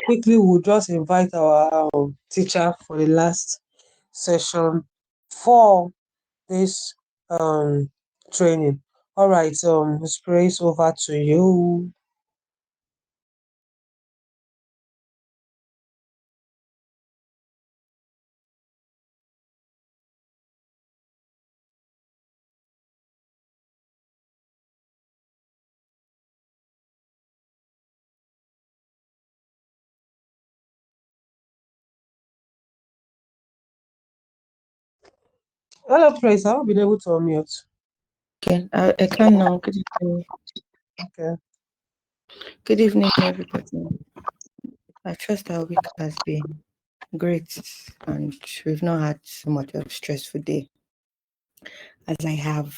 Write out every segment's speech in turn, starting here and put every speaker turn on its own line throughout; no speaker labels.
quickly we'll just invite our teacher for the last session for this training. All right, Ms. Praise, over to you. Hello, Praise. I haven't been able to unmute.
Okay, I can now. Good evening.
Okay.
Good evening, everybody. I trust our week has been great and we've not had so much of a stressful day as I have.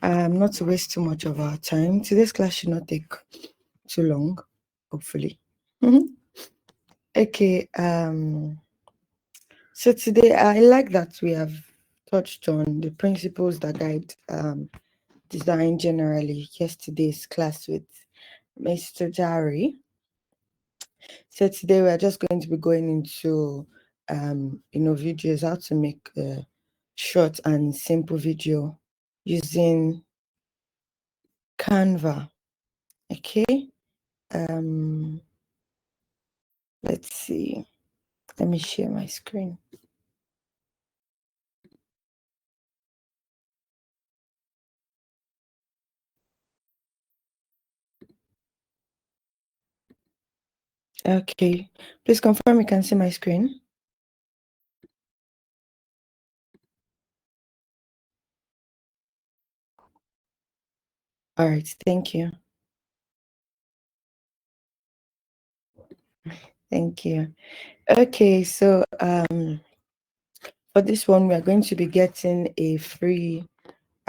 Not to waste too much of our time. Today's class should not take too long, hopefully. Okay, so today I like that we have touched on the principles that guide design generally. Yesterday's class with Mr. Jari. So today we're just going to be going into videos, how to make a short and simple video using Canva. Okay. Let's see. Let me share my screen. Okay. Please confirm you can see my screen. All right, thank you. Thank you. Okay, so for this one, we are going to be getting a free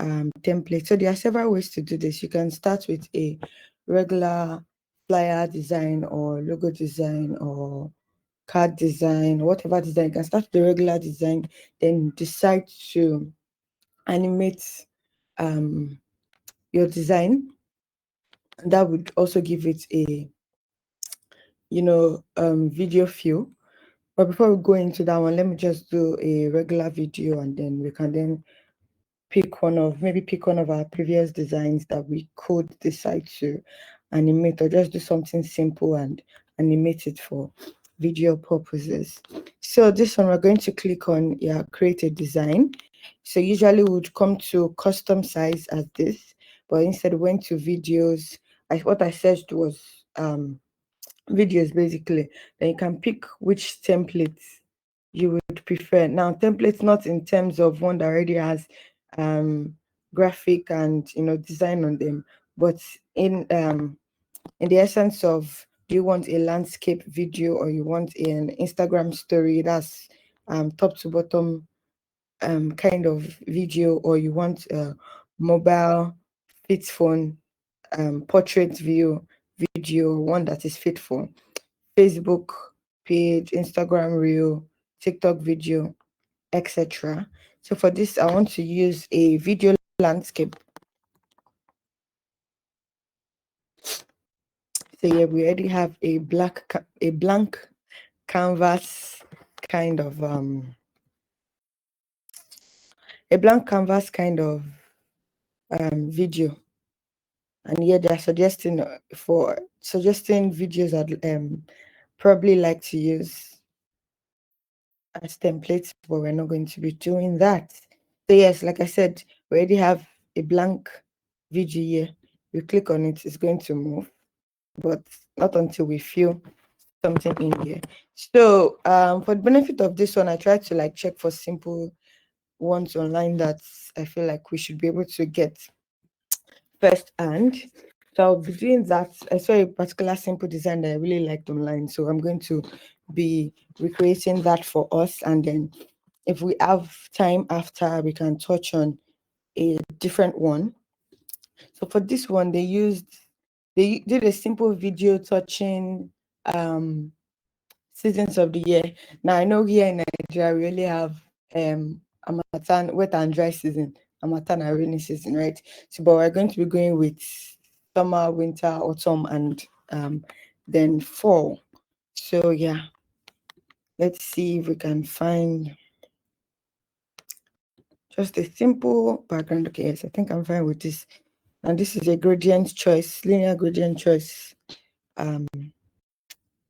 template. So there are several ways to do this. You can start with a regular flyer design or logo design or card design, whatever design. You can start with the regular design, then decide to animate your design. And that would also give it a video feel. But before we go into that one, let me just do a regular video and then we can then pick one of our previous designs that we could decide to animate, or just do something simple and animate it for video purposes. So this one, we're going to click on create a design. So usually we would come to custom size as this, but instead we went to videos. What I searched was videos basically. Then you can pick which templates you would prefer. Now, templates not in terms of one that already has graphic and design on them, but in the essence of, do you want a landscape video or you want an Instagram story that's top to bottom kind of video, or you want a mobile fit phone portrait view video, one that is fit for Facebook page, Instagram reel, TikTok video, etc. So for this, I want to use a video landscape. So yeah, we already have a blank canvas kind of video, and yeah, they're suggesting videos that probably like to use as templates, but we're not going to be doing that. So yes, like I said, we already have a blank video here. We click on it, it's going to move, but not until we feel something in here. So for the benefit of this one, I try to check for simple ones online that I feel like we should be able to get first hand. So I'll be doing that. I saw a particular simple design that I really liked online, so I'm going to be recreating that for us, and then if we have time after, we can touch on a different one. So for this one, they did a simple video touching seasons of the year. Now I know here in Nigeria we only have Harmattan, wet and dry season, Harmattan and rainy season, right? So but we're going to be going with summer, winter, autumn, and then fall. So yeah, let's see if we can find just a simple background. Okay, yes, I think I'm fine with this. And this is a gradient choice, linear gradient choice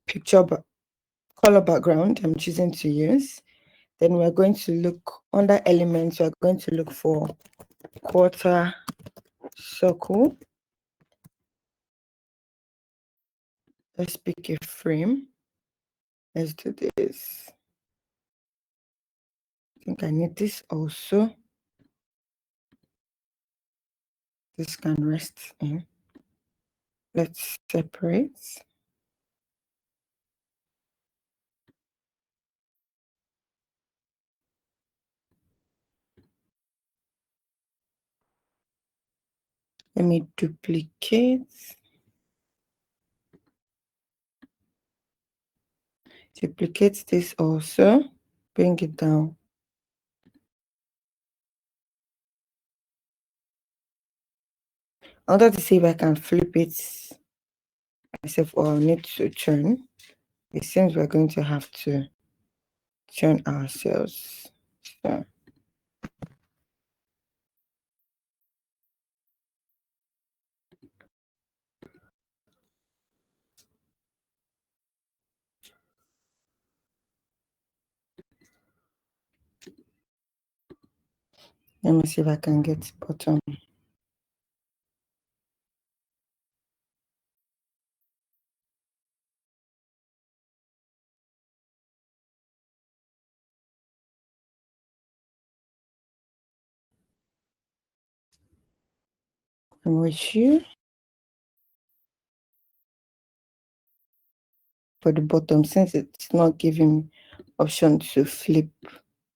picture color background I'm choosing to use. Then we're going to look under elements, we're going to look for quarter circle. Let's pick a frame. Let's do this. I think I need this also. This can rest in. Let's separate. Let me duplicate. Duplicate this also. Bring it down. I wanted to see if I can flip it myself or I need to turn. It seems we're going to have to turn ourselves. So let me see if I can get bottom. I'm with you. For the bottom, since it's not giving me option to flip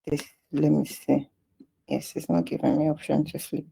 this, let me see. Yes, it's not giving me option to flip.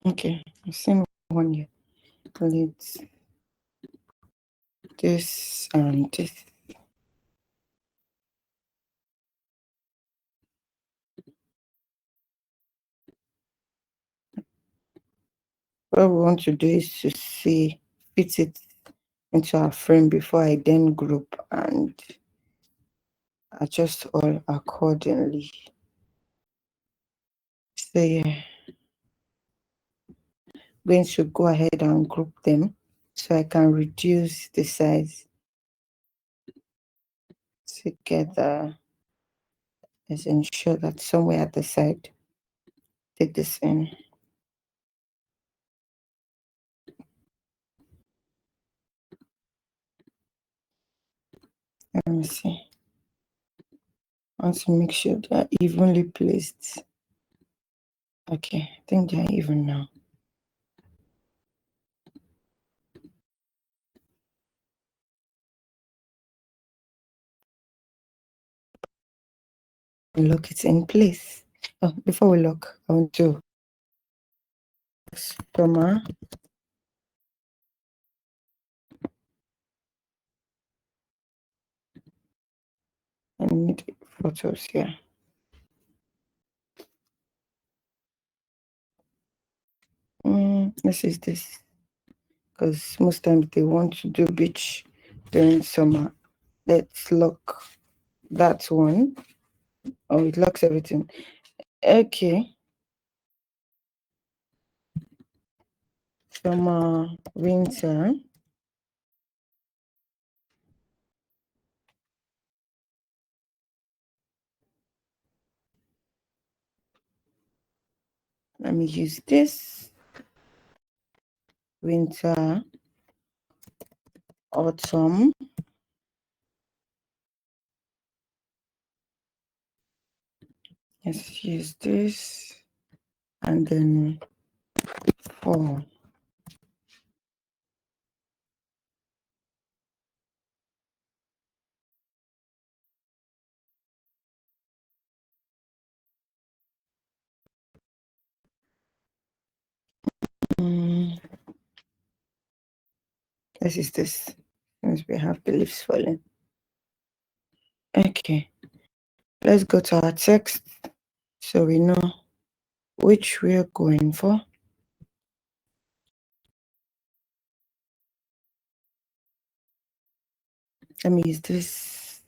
Okay, I've seen one here. Let's this and this. What we want to do is to see fit it into our frame before I then group and adjust all accordingly. So yeah, I'm going to go ahead and group them so I can reduce the size together. Let's ensure that somewhere at the side, take this in. Let me see. I want to make sure they're evenly placed. Okay, I think they're even now. Lock it in place. Oh, before we lock, I want to summer. I need photos here. This is this because most times they want to do beach during summer. Let's lock that one. Oh, it locks everything. Okay. Summer, winter. Let me use this. Winter, autumn. Let's use this. And then fall. This is this. Since we have the leaves falling. Okay. Let's go to our text so we know which we're going for. Let me use this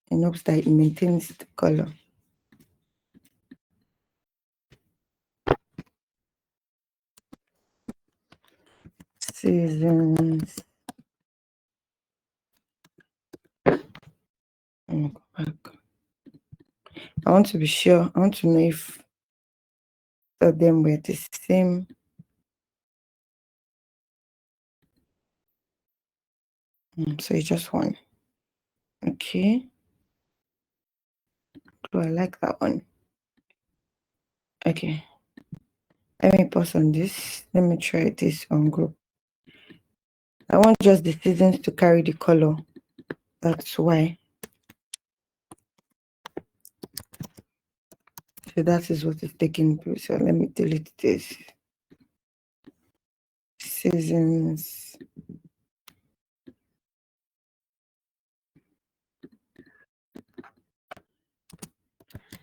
in hopes that it maintains the color. Seasons. Go back. I want to be sure. I want to know if all of them were the same. So it's just one. Okay. Oh, I like that one. Okay. Let me pause on this. Let me try this on group. I want just the seasons to carry the color. That's why. So that is what is taking place. So let me delete this. Seasons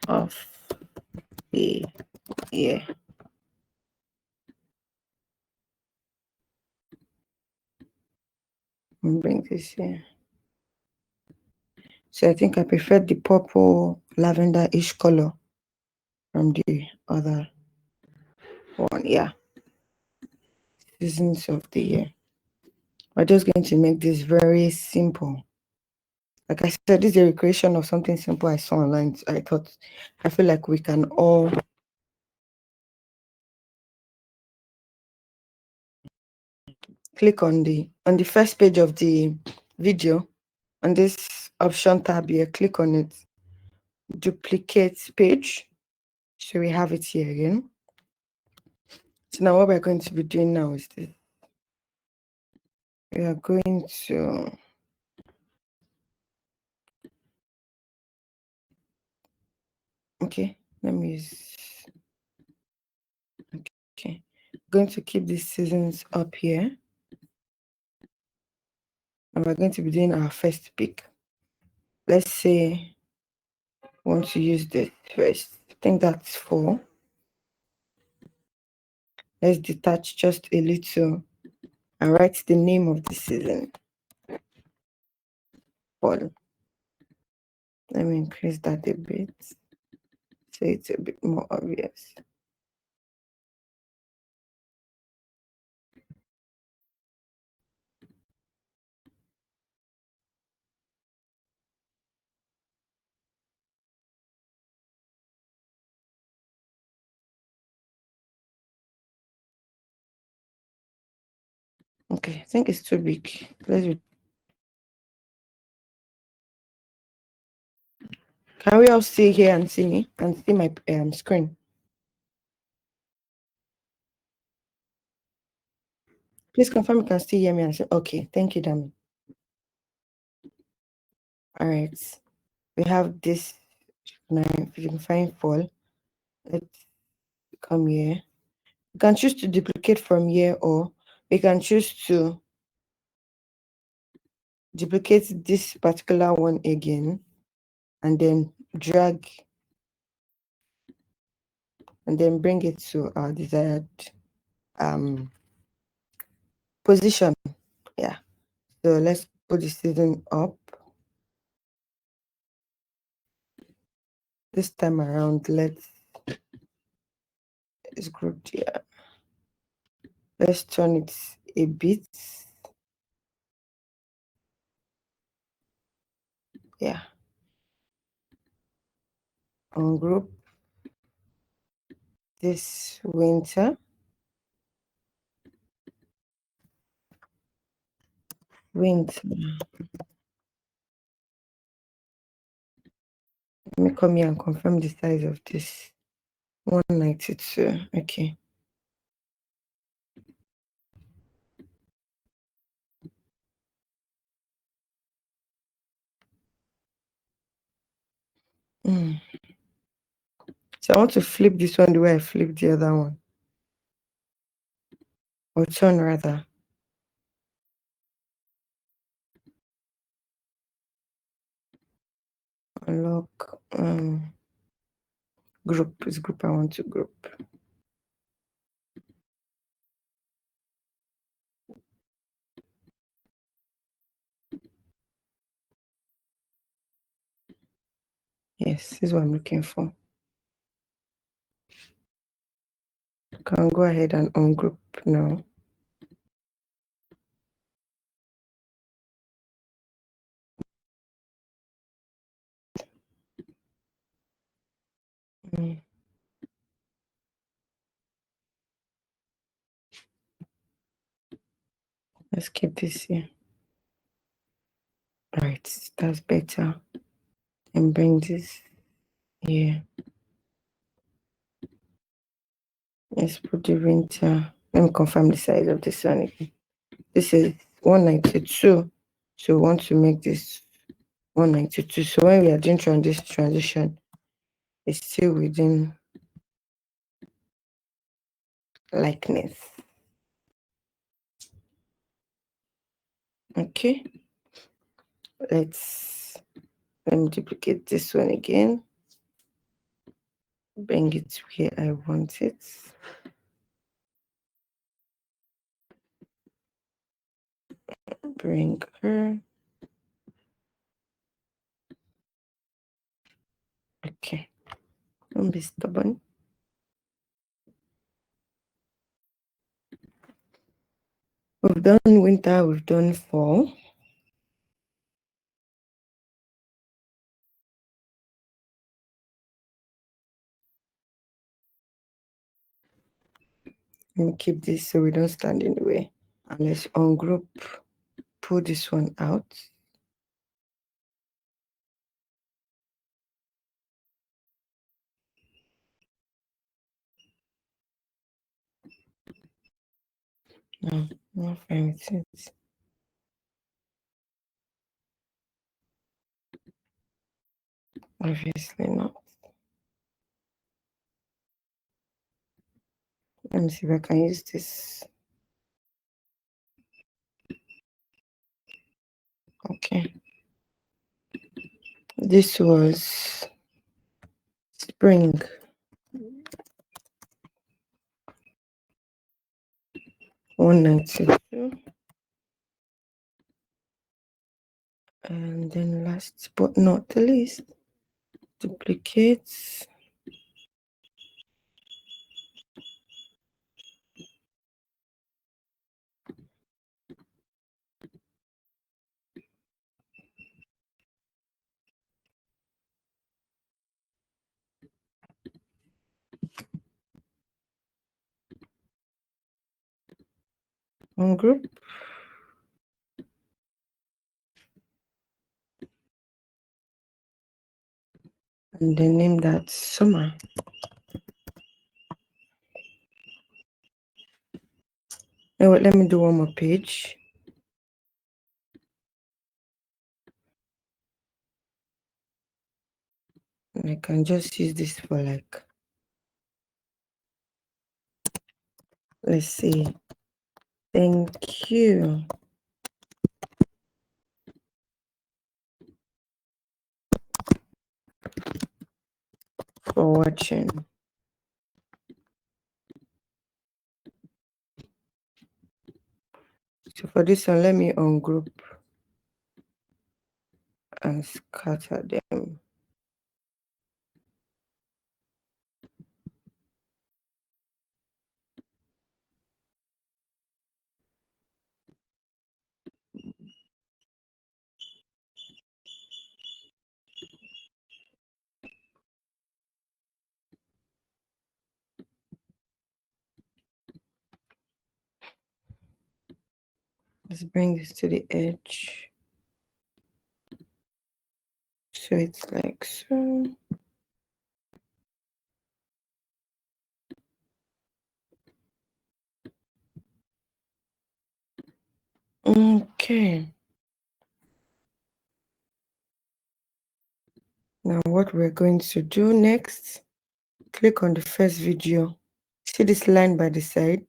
of the year. Bring this here. So I think I prefer the purple lavender-ish color from the other one. Yeah. Seasons of the year. We're just going to make this very simple. Like I said, this is a recreation of something simple I saw online. So I feel like we can all click on the first page of the video on this option tab here. Click on it, duplicate page. So we have it here again. So now what we're going to be doing now is this. We are going to let me use okay. Going to keep these seasons up here. And we're going to be doing our first pick. Let's say we want to use this first. I think that's 4. Let's detach just a little and write the name of the season. Fall. Let me increase that a bit so it's a bit more obvious. Okay, I think it's too big. Can we all see here and see me and see my screen? Please confirm you can still hear me and say, okay, thank you, Dami. All right, we have this 9. If you can find fall, let's come here. You can choose to duplicate from here, or we can choose to duplicate this particular one again and then drag and then bring it to our desired position. Yeah, so let's put the season up. This time around, let's group here. Let's turn it a bit. Yeah, on group this winter. Let me come here and confirm the size of this. 192. Okay. So I want to flip this one the way I flipped the other one. Or turn rather. unlock group. It's group I want to group. Yes, this is what I'm looking for. Can go ahead and ungroup now. Let's keep this here. Right, that's better. And bring this here. Let's put the winter. Let me confirm the size of this one again. This is 192. So we want to make this 192. So when we are doing transition, it's still within likeness. Okay. Let me duplicate this one again. Bring it where I want it. Bring her. Okay. Don't be stubborn. We've done winter, we've done fall. Let me keep this so we don't stand in the way. And let's ungroup, pull this one out. No, not fine with it. Obviously not. Let me see if I can use this. Okay. This was spring. $192. And then last but not the least, duplicate. Ungroup. And then name that summer. Now let me do one more page. And I can just use this for like, let's see. Thank you for watching. So for this one, let me ungroup and scatter them. Let's bring this to the edge. So it's like so. Okay. Now what we're going to do next, click on the first video. See this line by the side?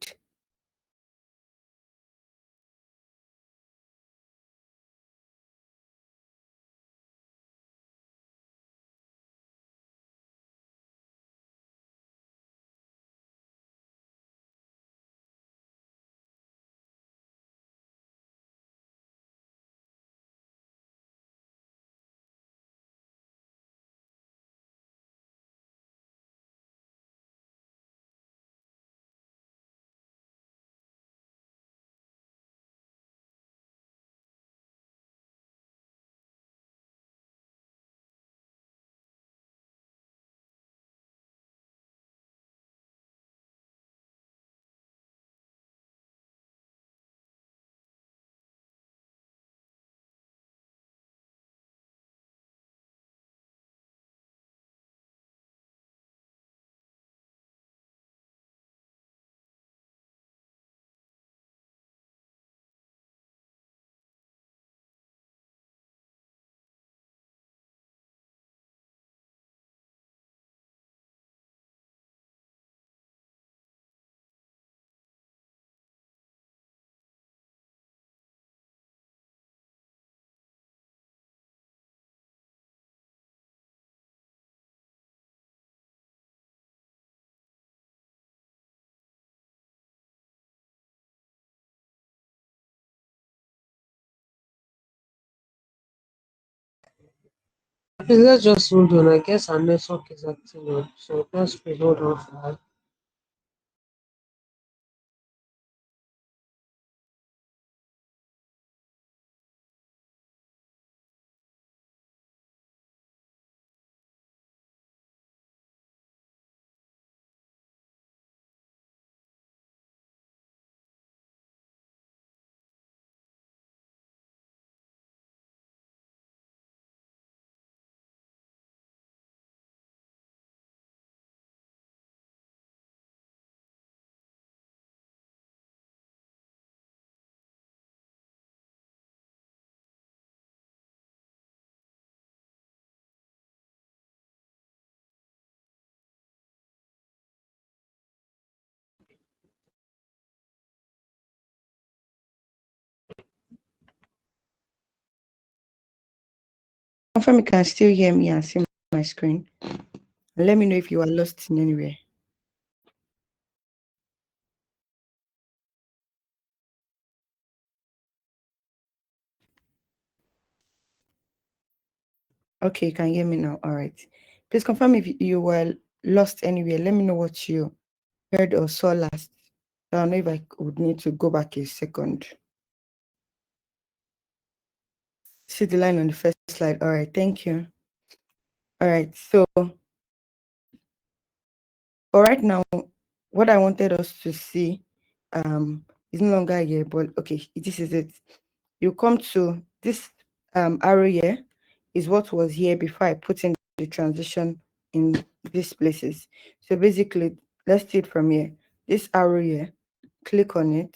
Please, let's just hold on. I guess our network is acting up. So just please hold on for that.
Confirm you can still hear me and see my screen. And let me know if you are lost in anywhere. Okay, you can hear me now. All right. Please confirm if you were lost anywhere. Let me know what you heard or saw last. I don't know if I would need to go back a second. See the line on the first slide. All right, thank you. All right, so for right now, what I wanted us to see is no longer here, but okay, this is it. You come to this arrow here is what was here before I put in the transition in these places. So basically, let's see it from here. This arrow here, click on it,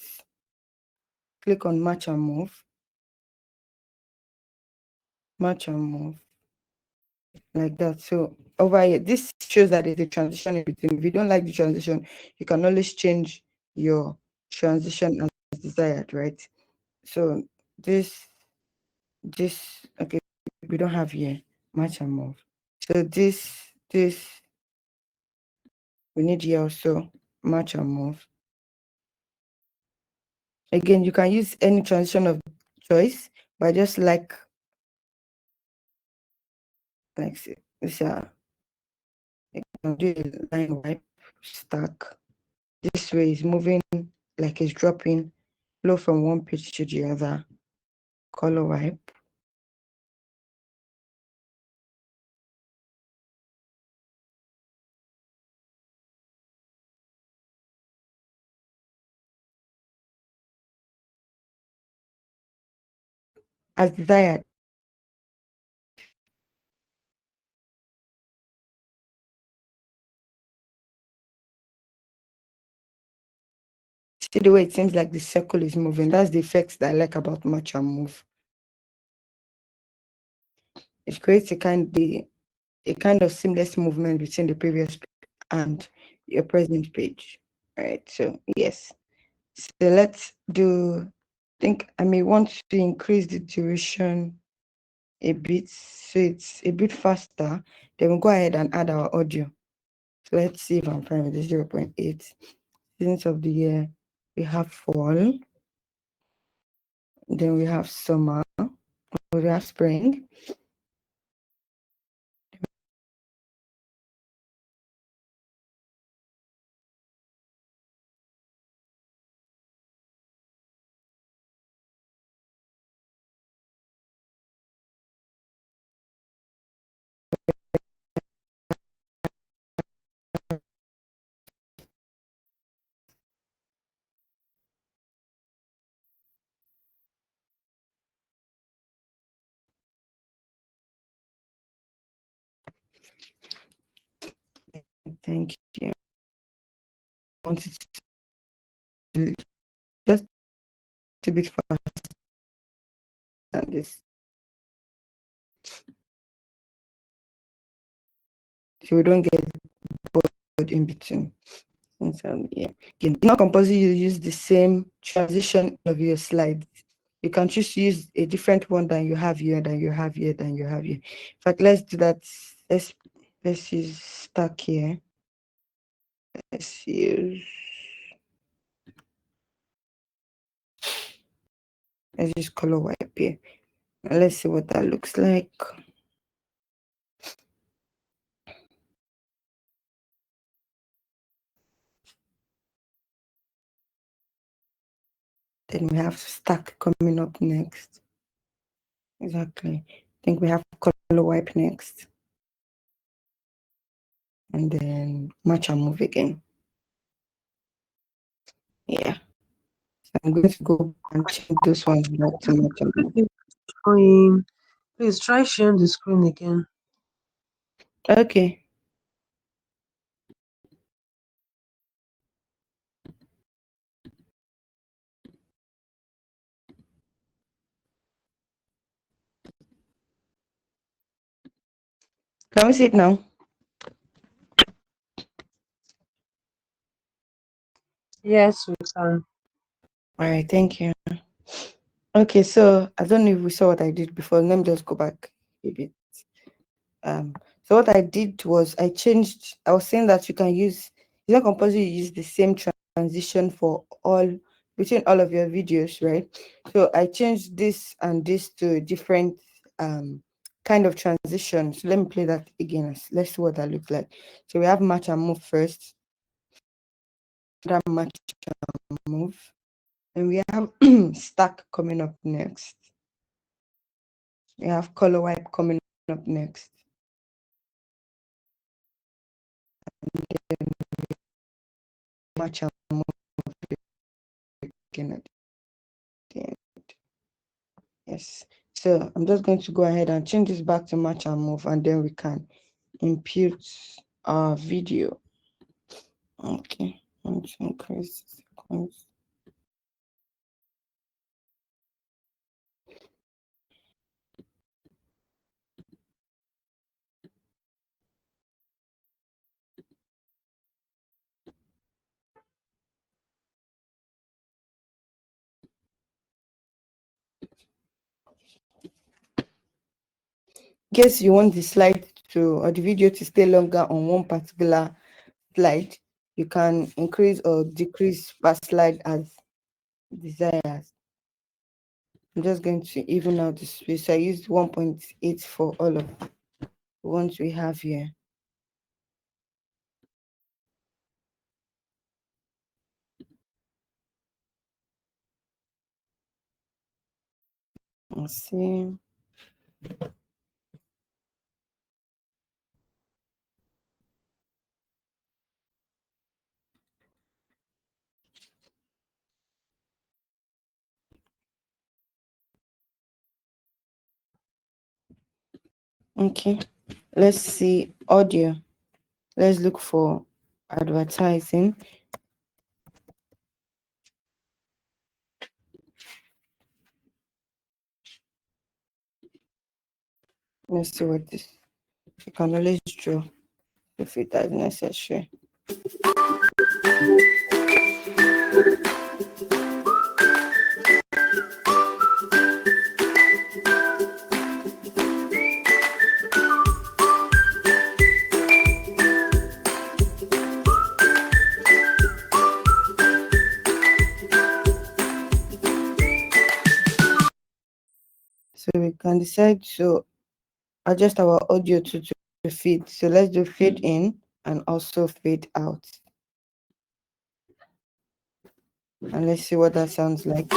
click on match and move like that. So over here, this shows that there's a transition in between. If you don't like the transition, you can always change your transition as desired, right? So this okay, we don't have here match and move. So this we need here also match and move. Again, you can use any transition of choice, but just like this you can do a line wipe stack. This way is moving like it's dropping flow from one page to the other. Color wipe. As desired. See the way it seems like the circle is moving. That's the effects that I like about match and move. It creates a kind of seamless movement between the previous and your present page. All right. So yes. So let's do. I think I may want to increase the duration a bit so it's a bit faster. Then we'll go ahead and add our audio. So let's see if I'm fine with this 0.8. Seasons of the year, we have fall, then we have summer, we have spring. Thank you. I want it to just a bit faster than this. So we don't get bored in between. Yeah. Again, it's not compulsory you use the same transition of your slides. You can choose to use a different one than you have here, than you have here, than you have here. In fact, let's do that. Let's use stack here. Let's use color wipe here. Let's see what that looks like. Then we have stack coming up next. Exactly. I think we have color wipe next. And then match and move again. Yeah. So I'm going to go and change those ones back to match and move.
Showing. Please try sharing the screen again.
Okay. Can we see it now?
Yes, we can.
All right, thank you. Okay, so I don't know if we saw what I did before. Let me just go back a bit. So what I did was I changed. I was saying that you can use. It's not compulsory you use the same transition for all between all of your videos, right? So I changed this and this to different kind of transition. So let me play that again. Let's see what that looks like. So we have match and move first. That match and move, and we have stack coming up next. We have color wipe coming up next. Match and move again at the end. Yes. So I'm just going to go ahead and change this back to match and move, and then we can impute our video. Okay. Let's increase the sequence. Guess you want the slide to or the video to stay longer on one particular slide. You can increase or decrease per slide as desired. I'm just going to even out the space. I used 1.8 for all of the ones we have here. Let's see. Okay. Let's see audio. Let's look for advertising. Let's see what this. You can always draw if it is necessary. So we can decide to adjust our audio to fade. So let's do fade in and also fade out. And let's see what that sounds like.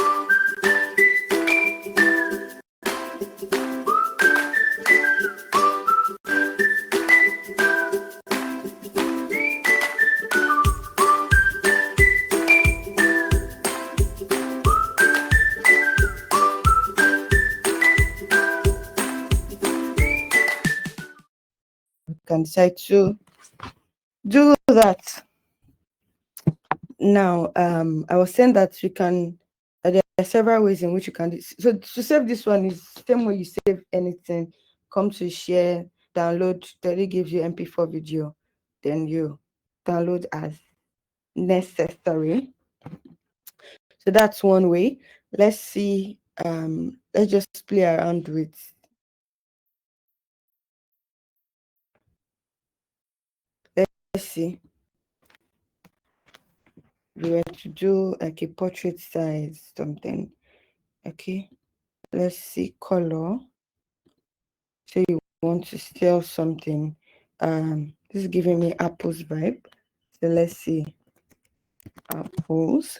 We can decide to do that. Now, I was saying that you can. There are several ways in which you can. So to save this one is the same way you save anything. Come to share, download. Then it gives you MP4 video. Then you download as necessary. So that's one way. Let's see. Let's just play around with. Let's see. We were to do like a portrait size something. Okay. Let's see color. So you want to sell something. This is giving me apples vibe. So let's see apples.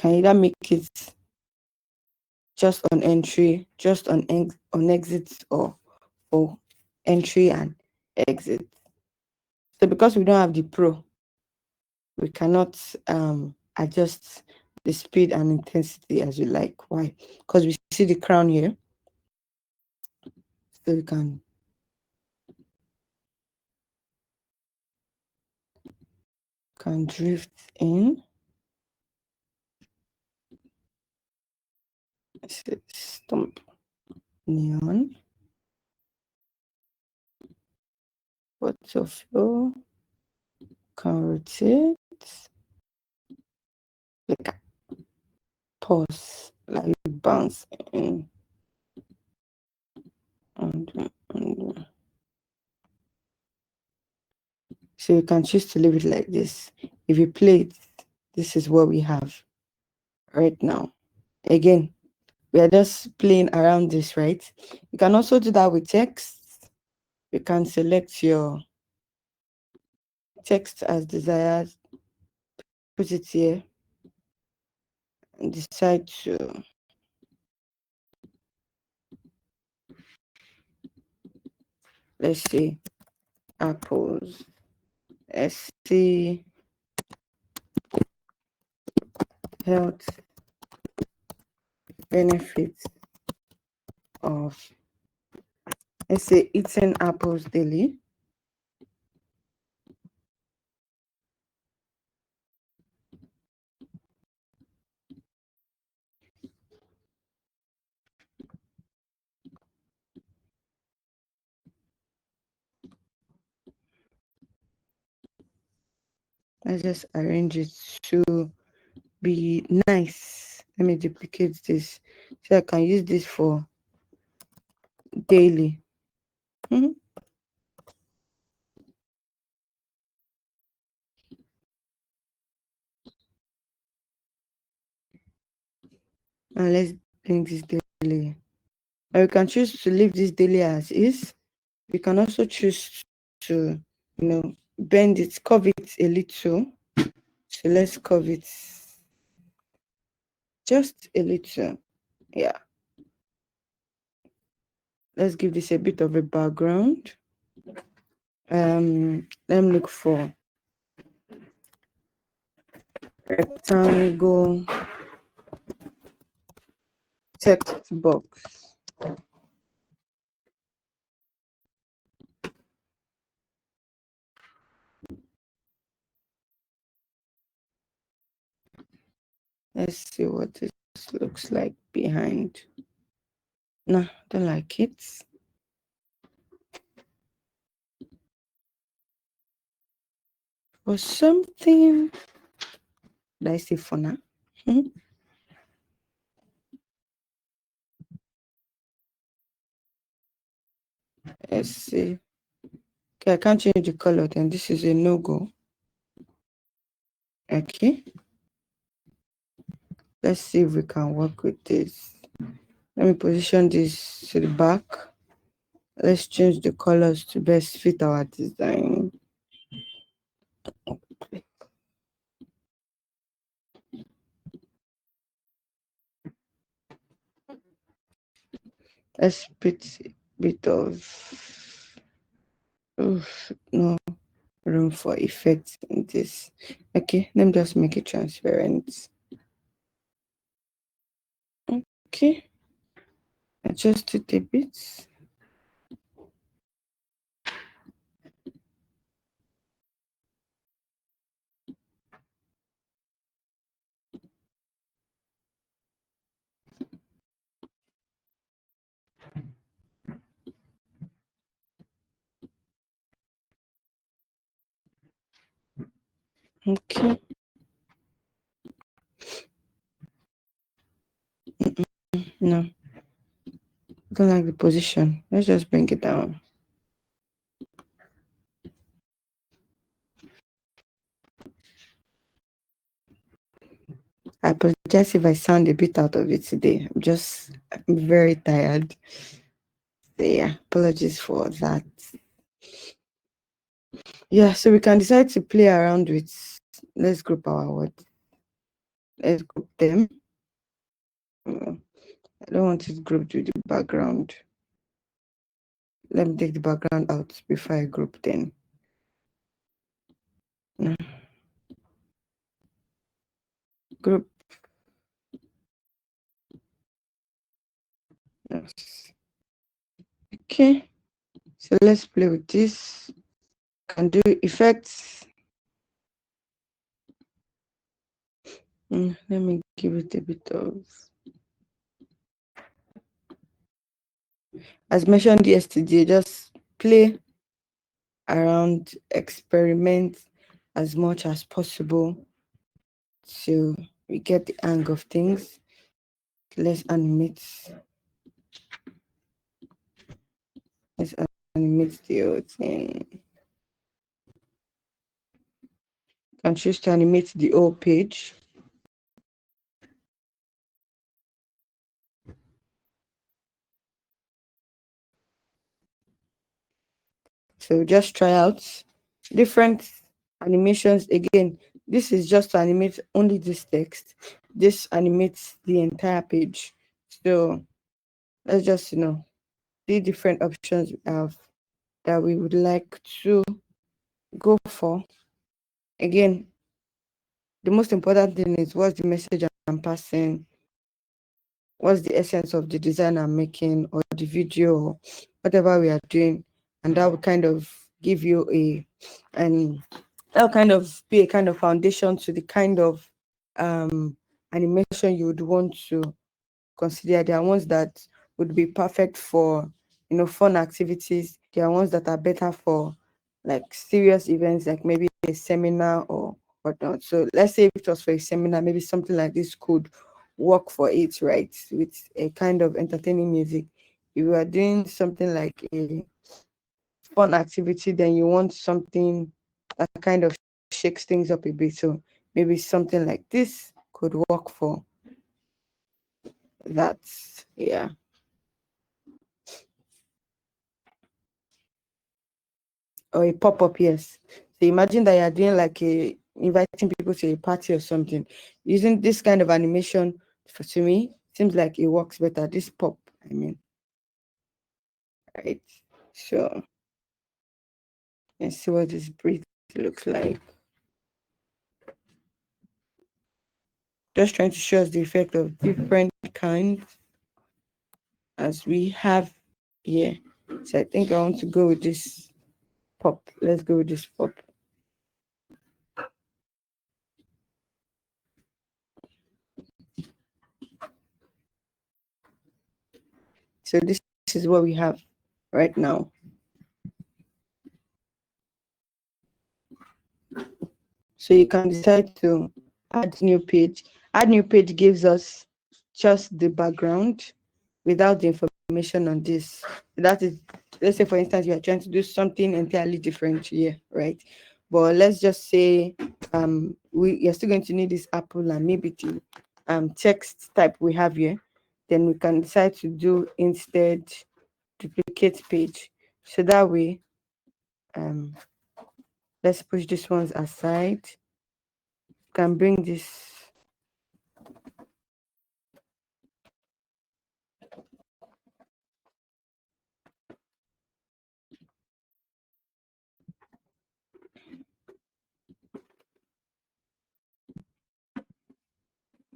can either make it just on entry, just on exit, or entry and exit. So because we don't have the pro, we cannot adjust the speed and intensity as you like. Why? Because we see the crown here, so we can drift in. Stump neon. Water flow. Can rotate. Like a pause, like bounce in and so you can choose to leave it like this. If you play it, this is what we have right now. Again, we are just playing around this, right? You can also do that with text. You can select your text as desired, put it here, and decide to let's see apples. Let's see health benefits of, let's say, eating apples daily. Let's just arrange it to be nice. Let me duplicate this so I can use this for daily. And let's bring this daily. Or you can choose to leave this daily as is. You can also choose to, bend it, curve it a little. So let's curve it just a little. Yeah. Let's give this a bit of a background. Let me look for rectangle text box. Let's see what this looks like behind. No, don't like it. For something that I say for now. Let's see. Okay, I can't change the color, then this is a no-go. Okay. Let's see if we can work with this. Let me position this to the back. Let's change the colors to best fit our design. Let's put a bit of no room for effects in this. Okay, let me just make it transparent. Okay, adjust it a bit. Okay. No, don't like the position. Let's just bring it down. I apologize if I sound a bit out of it today. I'm very tired. So yeah, apologies for that. Yeah, so we can decide to play around with, let's group our words. Let's group them. I don't want it grouped with the background. Let me take the background out before I group them. Group. Yes. Okay. So let's play with this. Can do effects. Let me give it a bit of. As mentioned yesterday, just play around, experiment as much as possible till we get the hang of things. Let's animate. Let's animate the whole thing. Can choose to animate the whole page. So just try out different animations. Again, this is just to animate only this text. This animates the entire page. So let's just see different options we have that we would like to go for. Again, the most important thing is what's the message I'm passing, what's the essence of the design I'm making, or the video, or whatever we are doing, and that will kind of give you and that will kind of be a kind of foundation to the kind of animation you would want to consider. There are ones that would be perfect for fun activities. There are ones that are better for like serious events, like maybe a seminar or whatnot. So let's say if it was for a seminar, maybe something like this could work for it, right? With a kind of entertaining music. If you are doing something like a fun activity, then you want something that kind of shakes things up a bit. So maybe something like this could work for that. Yeah. Or a pop-up, yes. So imagine that you're doing like a inviting people to a party or something. Using this kind of animation, to me, seems like it works better. This pop, I mean, right? So let's see what this breed looks like. Just trying to show us the effect of different kinds as we have here. So I think I want to go with this pop. Let's go with this pop. So this is what we have right now. So you can decide to add new page. Add new page gives us just the background without the information on this. That is, let's say for instance, you are trying to do something entirely different here, right? But let's just say you're still going to need this apple and maybe the text type we have here. Then we can decide to do instead duplicate page. So that way, let's push these ones aside. Can bring this.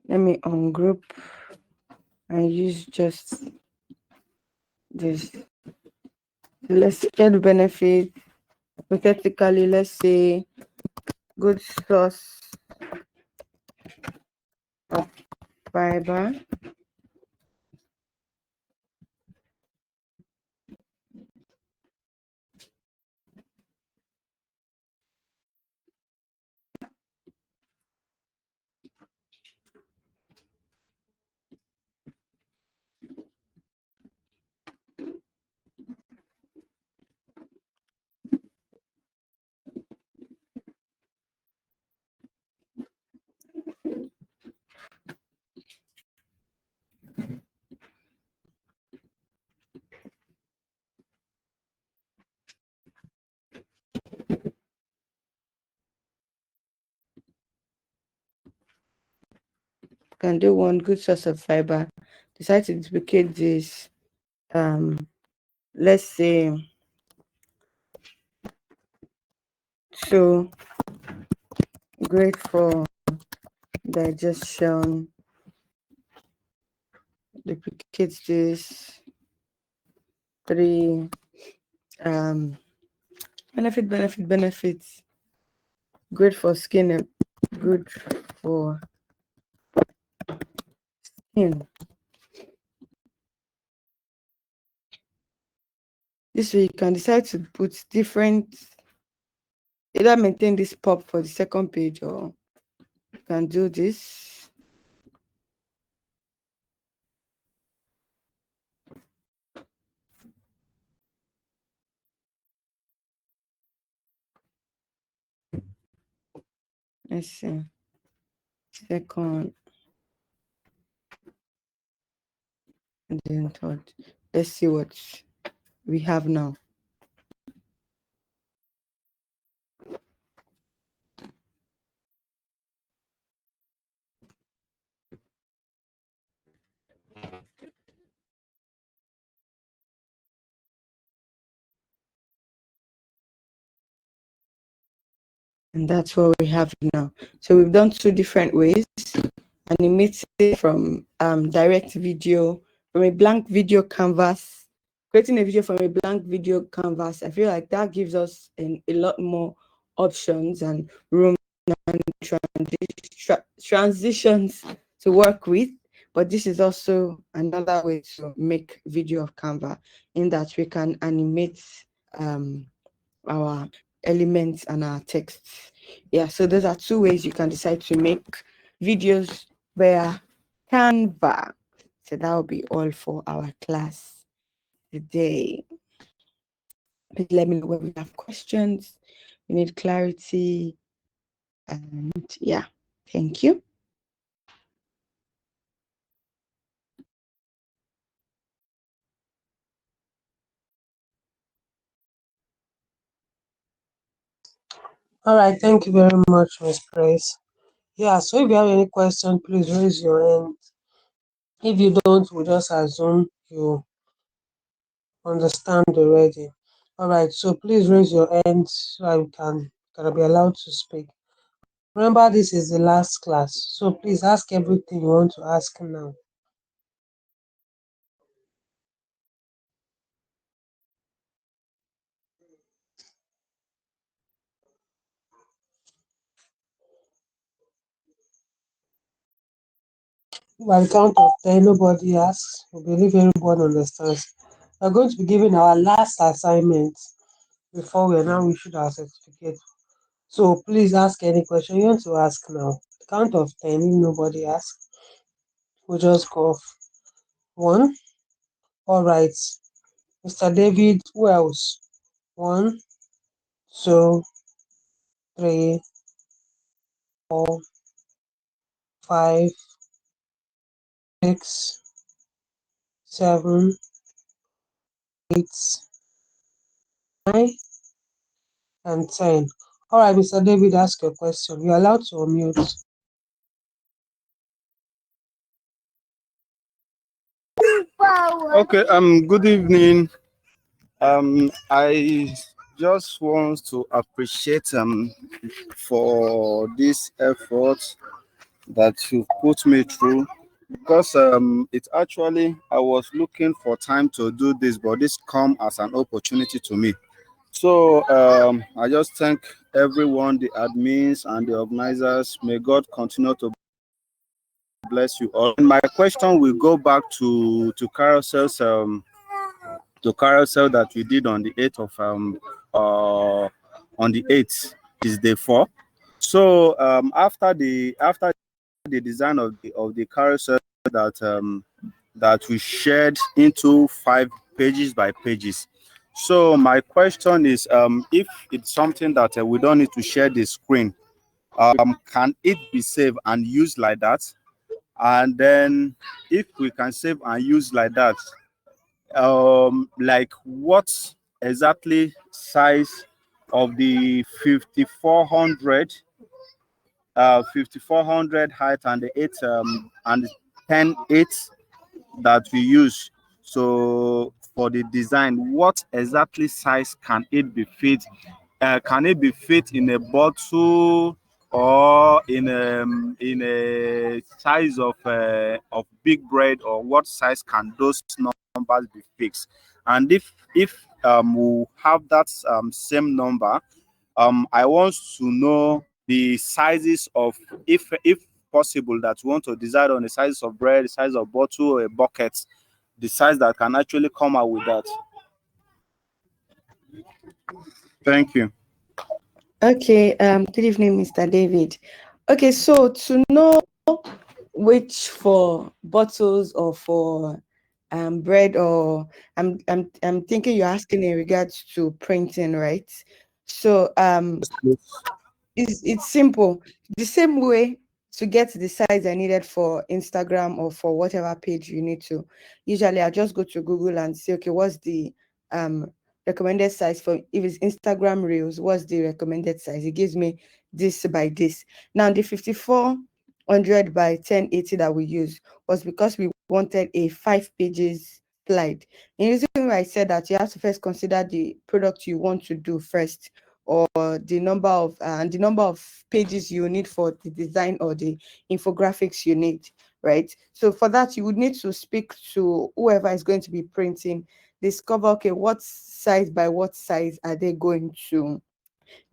Let me ungroup and use just this. Let's get benefit. Hypothetically, let's say good source of fiber. can do one good source of fiber. Decide to duplicate this. Let's say so great for digestion. Duplicate this 3 benefits. Great for skin. Good for skin. This way you can decide to put different, either maintain this pop for the second page, or you can do this. Let's see. Second and then third. Let's see what we have now. And that's what we have now. So we've done 2 different ways. Animating from direct video, from a blank video canvas, creating a video from a blank video canvas. I feel like that gives us a lot more options and room and transitions to work with. But this is also another way to make video of Canva, in that we can animate our elements and our texts. Yeah, so those are 2 ways you can decide to make videos via Canva. So that will be all for our class today. Please let me know when we have questions, we need clarity, and yeah, thank you.
All right, thank you very much, Miss Praise. Yeah, so if you have any question, please raise your hand. If you don't, we'll just assume you understand already. All right, so please raise your hand so I can be allowed to speak. Remember, this is the last class, so please ask everything you want to ask now. By the count of 10, nobody asks. We believe everyone understands. We're going to be giving our last assignment before we are now issued our certificate. So please ask any question you want to ask now. Count of 10, if nobody asks, we'll just go off. 1. All right. Mr. David, who else? 1, 2, 3, 4, 5, 6, 7, 8, 9, and 10. All right, Mr. David, ask your question. You're allowed to unmute.
Okay, good evening. I just want to appreciate for this effort that you put me through, because it actually, I was looking for time to do this, but this come as an opportunity to me. So I just thank everyone, the admins and the organizers. May God continue to bless you all. And my question will go back to carousel that we did on the 8th of on the 8th is day 4. So after the design of the carousel that we shared into 5 pages by pages. So my question is, if it's something that we don't need to share the screen, can it be saved and used like that? And then if we can save and use like that, like what exactly size of the 5400 5400 height and the 8 and 10 8 that we use. So for the design, what exactly size can it be fit? Can it be fit in a bottle or in a size of big bread, or what size can those numbers be fixed? And if we have that same number, I want to know the sizes of, if possible, that you want to decide on the size of bread, the size of bottle or a bucket, the size that can actually come out with that. Thank you.
Okay, good evening, Mr. David. Okay, so to know which for bottles or for bread, or I'm thinking you're asking in regards to printing, right? So it's simple. The same way to get the size I needed for Instagram or for whatever page you need to. Usually I just go to Google and say, okay, what's the um recommended size for, if it's Instagram Reels, what's the recommended size? It gives me this by this. Now the 5400 by 1080 that we use was because we wanted a 5 pages slide. And the reason why I said that, you have to first consider the product you want to do first, or the number of pages you need for the design or the infographics you need, right? So for that, you would need to speak to whoever is going to be printing, discover, okay, what size by what size are they going to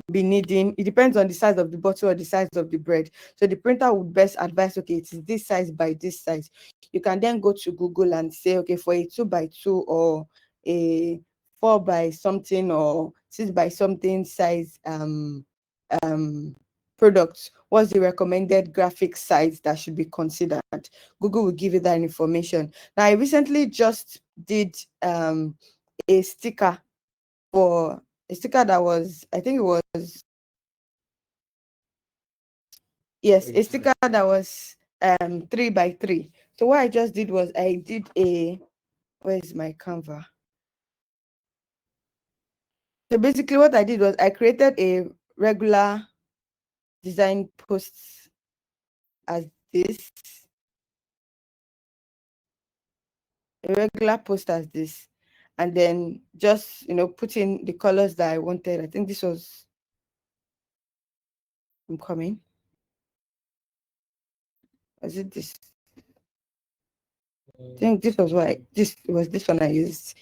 be needing. It depends on the size of the bottle or the size of the bread. So the printer would best advise, okay, it is this size by this size. You can then go to Google and say, okay, for a 2 by 2 or a 4 by something or 6 by something size products, what's the recommended graphic size that should be considered? Google will give you that information. Now I recently just did a sticker for a sticker that was, I think it was, yes, a sticker that was 3 by 3. So what I just did was I did a, where's my Canva? So basically what I did was I created a regular design post as this, a regular post as this, and then just, put in the colors that I wanted. I think this was, I'm coming, was it this? I think this was this one I used.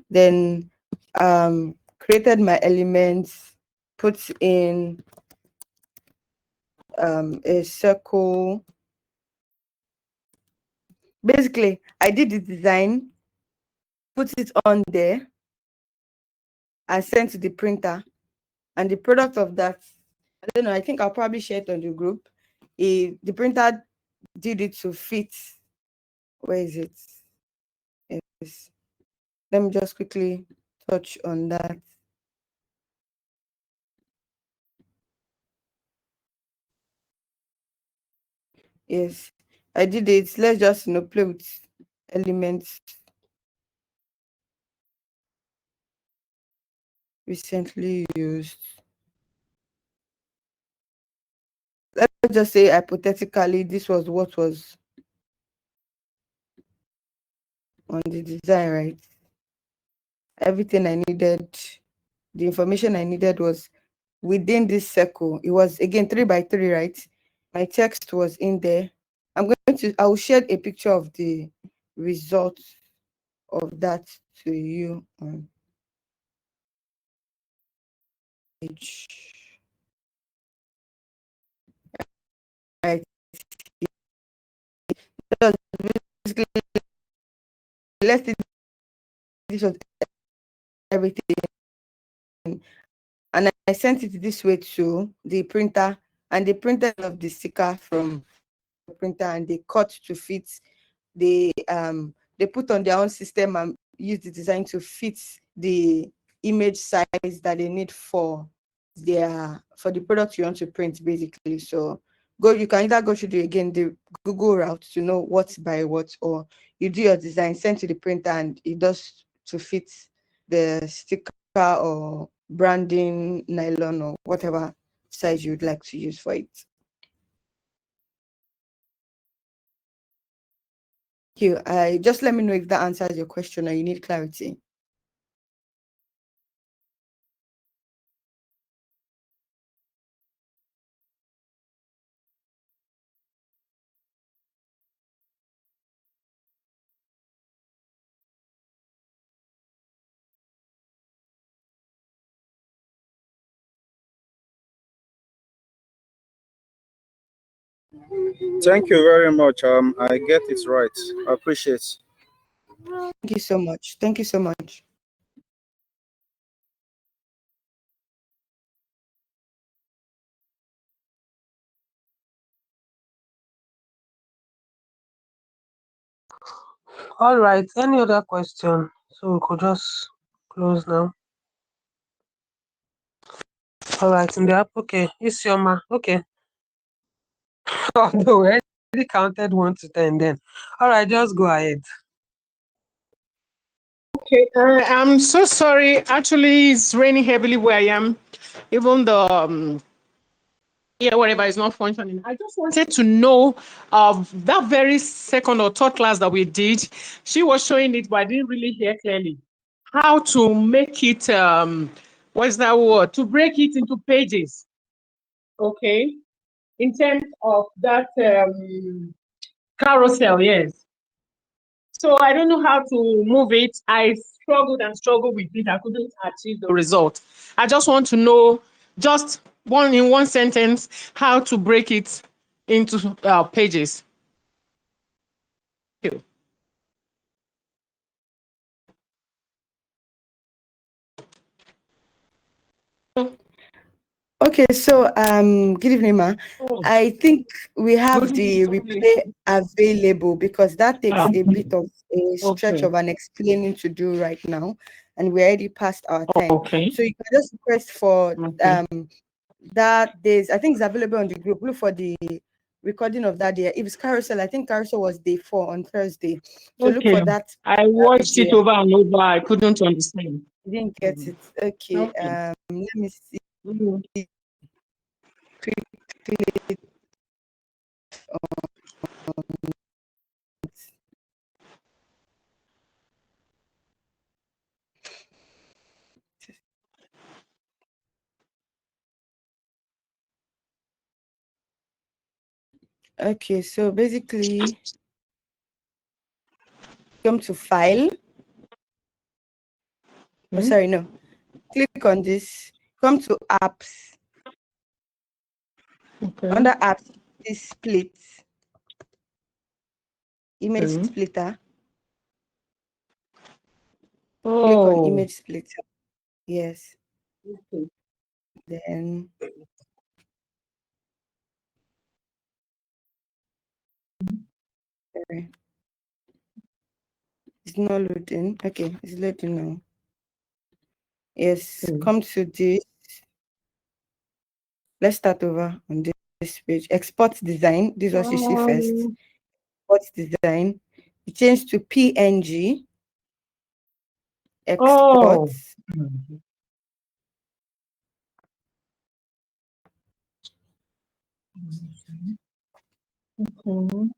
Then created my elements, put in a circle. Basically, I did the design, put it on there, and sent to the printer. And the product of that, I don't know, I think I'll probably share it on the group. The printer did it to fit. Where is it? Yes. Let me just quickly touch on that. Yes, I did it. Let's just play with elements recently used. Let's just say hypothetically this was what was on the design, right? Everything I needed, the information I needed was within this circle. It was again 3 by 3, right? My text was in there. I will share a picture of the result of that to you on page. Right. So basically, let's say this was everything, and I sent it this way to the printer, and they printed of the sticker from the printer, and they cut to fit. They put on their own system and use the design to fit the image size that they need for the product you want to print, basically. So you can either go through the Google route to know what by what, or you do your design, send to the printer, and it does to fit the sticker or branding nylon or whatever size you'd like to use for it. you. I just let me know if that answers your question or you need clarity.
Thank you very much. I get it right. I appreciate.
Thank you so much. Thank you so much.
All right. Any other question? So we could just close now. All right. In the app. Okay. Isioma. Okay. Although we already counted 1 to 10 then. All right. Just go ahead.
Okay, I'm so sorry. Actually, it's raining heavily where I am. Even the whatever is not functioning. I just wanted to know that very second or third class that we did. She was showing it, but I didn't really hear clearly how to make it. What's that word? To break it into pages. Okay, in terms of that carousel, yes. So I don't know how to move it. I struggled and struggled with it. I couldn't achieve the result. I just want to know, just in one sentence, how to break it into pages. Thank you.
Okay, so good evening, ma.
Oh,
I think we have
good
the
evening.
replay available because that takes a bit of a stretch
Okay.
of an explaining to do right now, and we're already past our time.
Okay.
So you can just request for
Okay.
that days. I think it's available on the group. Look for the recording of that day. If it's carousel, I think carousel was day 4 on Thursday. So look for
Okay.
that.
I watched it over and over. I couldn't understand.
You didn't get it. Okay.
Okay.
Let me see.
Mm.
Okay, so basically come to file. Oh, sorry, no. Click on this. Come to apps.
Okay.
Under apps, this split. Image
Okay.
splitter. Click on
Oh.
image splitter. Yes.
Okay.
Then sorry. It's not loading. Okay, it's loading now. Yes, come to this. Let's start over on this page. Export design. This is what you see first. Export design. You change to PNG. Export.
Oh. Okay.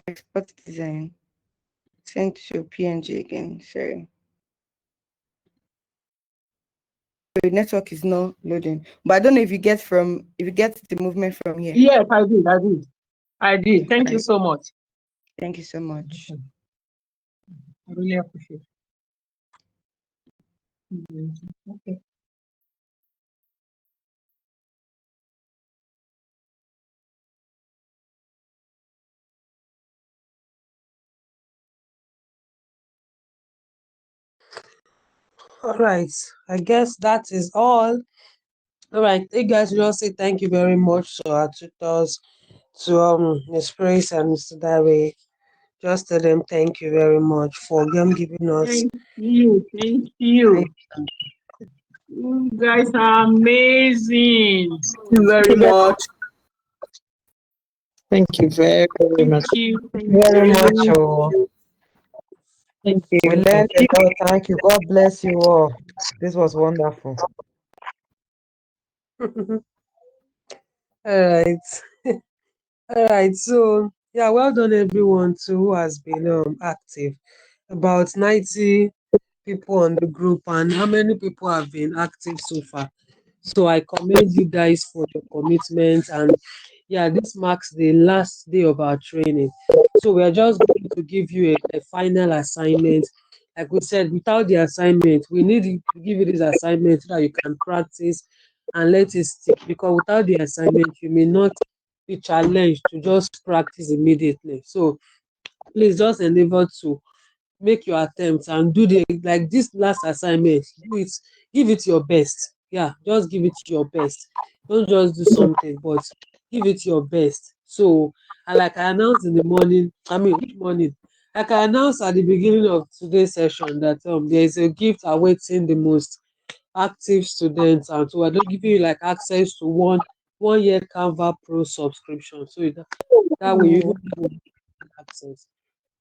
Export design. Send to PNG again. Sorry. The network is not loading. But I don't know if you get the movement from here.
Yes, I did. I did. I did. Thank you
Fine.
so much.
Thank you so much.
I really appreciate it. Okay.
All right. I guess that is all. All right. You guys will just say thank you very much to our tutors, to Miss Praise and Mr. Dare. Just tell them thank you very much for them giving us.
Thank you. Thank you. You guys are amazing.
Thank you very much.
Thank you very, very
Thank
much.
you. Thank
Very much.
you.
Oh, thank
We
you.
learned a lot. Thank you. God bless you all. This was wonderful.
All right. All right. So Yeah, well done everyone too who has been active. About 90 people on the group, and how many people have been active so far. So I commend you guys for your commitment. And yeah, this marks the last day of our training. So we are just going to give you a final assignment. Like we said, without the assignment, we need to give you this assignment so that you can practice and let it stick. Because without the assignment, you may not be challenged to just practice immediately. So please just endeavor to make your attempt and do the like this last assignment. Do it, give it your best. Yeah, just give it your best. Don't just do something, but give it your best. So, and like I announced in the morning, I mean, which morning? Like I announced at the beginning of today's session that there is a gift awaiting the most active students, and so we're just giving you like access to one year Canva Pro subscription. So that way you even have access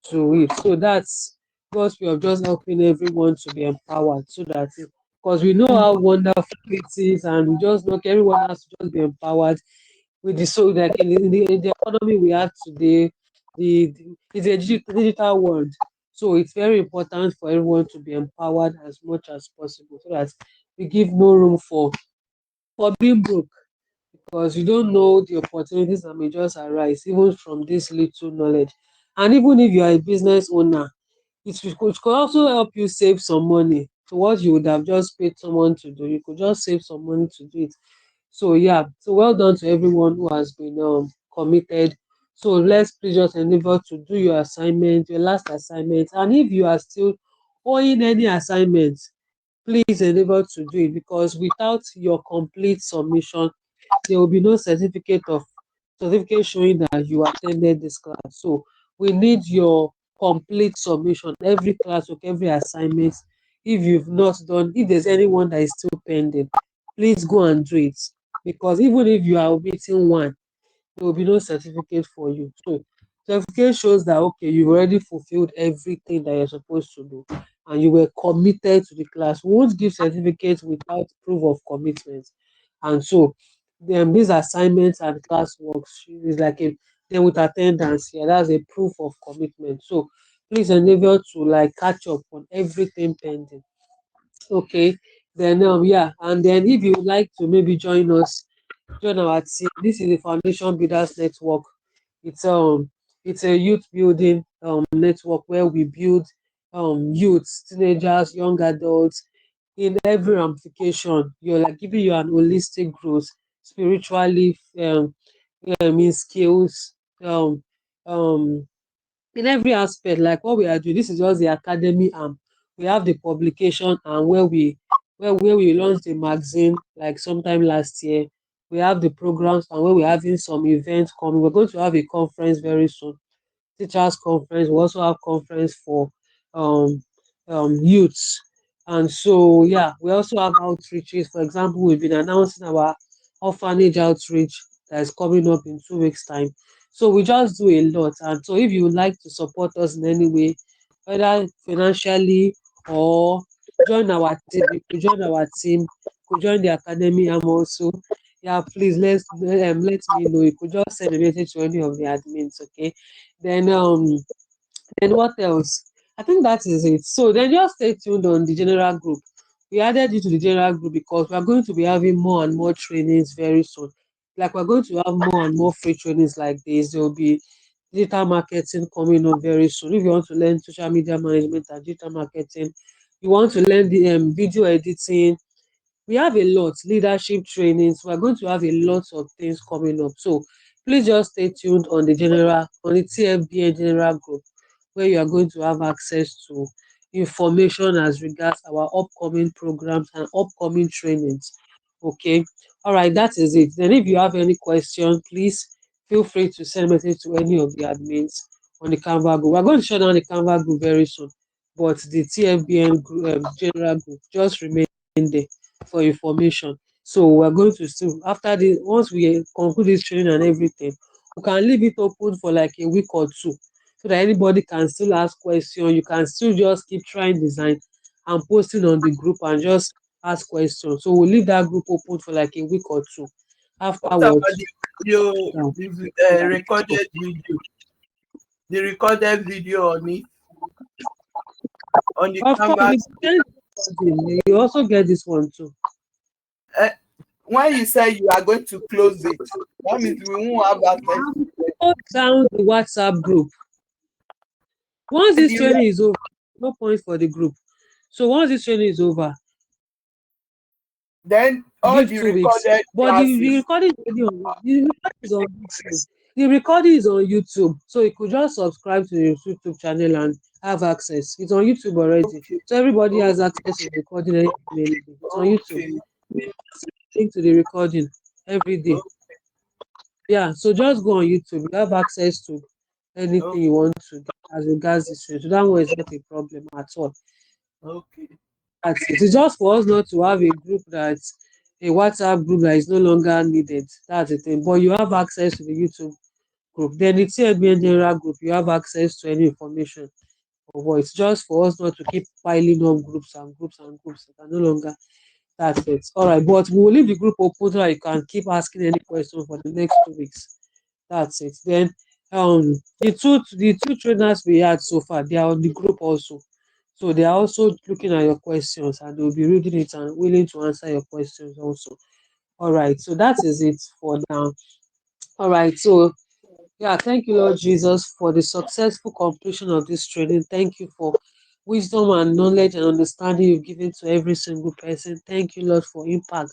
to it. So that's God's way of just helping everyone to be empowered so that because we know how wonderful it is, and we just know everyone has to just be empowered with the so like in the economy we have today, it's a digital world. So it's very important for everyone to be empowered as much as possible so that we give no room for being broke, because you don't know the opportunities that may just arise even from this little knowledge. And even if you are a business owner, it could also help you save some money to what you would have just paid someone to do. You could just save some money to do it. So yeah, so well done to everyone who has been committed. So let's please just endeavor to do your assignment, your last assignment. And if you are still owing any assignments, please endeavor to do it, because without your complete submission there will be no certificate showing that you attended this class. So we need your complete submission, every classwork, every assignment. If you've not done, if there's anyone that is still pending, please go and do it, because even if you are omitting one, there will be no certificate for you. So certificate shows that okay, you already fulfilled everything that you're supposed to do and you were committed to the class. We won't give certificates without proof of commitment. And so these assignments and classworks is like a then with attendance, yeah, that's a proof of commitment. So please endeavor to like catch up on everything pending. Okay. Then yeah, and then if you would like to maybe join our team. This is the Foundation Builders Network. It's um it's a youth building network where we build youths, teenagers, young adults in every ramification. You're like giving you an holistic growth spiritually, in skills, um um in every aspect. Like what we are doing, this is just the academy arm. We have the publication and where we launched the magazine like sometime last year. We have the programs and where we're having some events coming. We're going to have a conference very soon, teachers conference. We also have conference for um, youths. And so, yeah, we also have outreaches. For example, we've been announcing our orphanage outreach that is coming up in 2 weeks' time. So we just do a lot. And so if you would like to support us in any way, whether financially or join our team, you could join our team, you could join the academy. I'm also, yeah, please let me know. You could just send a message to any of the admins, okay? Then then what else? I think that is it. So then just stay tuned on the general group. We added you to the general group because we are going to be having more and more trainings very soon. Like we're going to have more and more free trainings like this. There will be digital marketing coming up very soon. If you want to learn social media management and digital marketing, you want to learn the video editing, we have a lot, leadership trainings. We're going to have a lot of things coming up. So please just stay tuned on the TFBN general group, where you are going to have access to information as regards our upcoming programs and upcoming trainings. Okay. All right, that is it. Then if you have any question, please feel free to send message to any of the admins on the Canva group. We're going to shut down the Canva group very soon, but the TFBN general group just remain there for information. So we're going to still after the once we conclude this training and everything, we can leave it open for like a week or two so that anybody can still ask questions. You can still just keep trying design and posting on the group and just ask questions. So we'll leave that group open for like a week or two.
What about
Afterwards,
the video,
yeah.
the recorded video?
the recorded video on it, on the
Of course,
Canvas.
you also get this one too.
Uh, when you say you are going to close it, that means we won't have access.
Close down the WhatsApp group. Once this training is over, no point for the group. So once this training is over,
Then all
give
the
2 weeks.
recorded
But the
classes.
recording is on YouTube. The recording is on YouTube. So you could just subscribe to the YouTube channel and have access. It's on YouTube already.
Okay.
So everybody has
Okay.
access to the recording anyway. It's on YouTube.
Okay.
We link to the recording every day.
Okay.
Yeah, so just go on YouTube. You have access to anything you
Okay.
want to get as regards this training. So that one is not a problem at all.
Okay.
That's it. It's just for us not to have a group that's a WhatsApp group that is no longer needed. That's the thing. But you have access to the YouTube group. Then the TMBN general group, you have access to any information or what. It's just for us not to keep piling up groups and groups and groups that are no longer. That's it. All right, but we will leave the group open so that you can keep asking any question for the next 2 weeks. That's it. Then the two trainers we had so far, they are on the group also. So they are also looking at your questions and they'll be reading it and willing to answer your questions also. All right, so that is it for now. All right, so yeah, thank you, Lord Jesus, for the successful completion of this training. Thank you for wisdom and knowledge and understanding you've given to every single person. Thank you, Lord, for impact.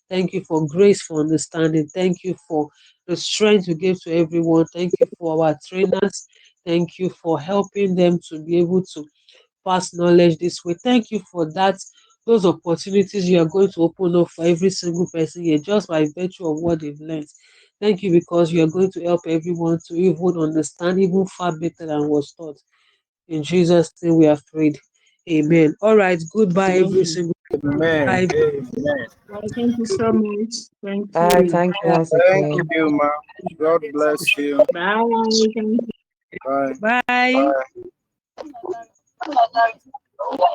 Thank you for grace, for understanding. Thank you for the strength you give to everyone. Thank you for our trainers. Thank you for helping them to be able to pass knowledge this way. Thank you for that. Those opportunities you are going to open up for every single person here just by virtue of what they've learned. Thank you because you are going to help everyone to even understand even far better than was taught. In Jesus' name we are prayed. Amen. All right. Goodbye, every
Amen.
single.
Amen.
Bye.
Amen.
Well, thank you so much. Thank
Bye.
you.
Thank you once
Thank
again.
you, ma. God bless you.
Bye. Thank you.
Bye.
Bye.
Bye.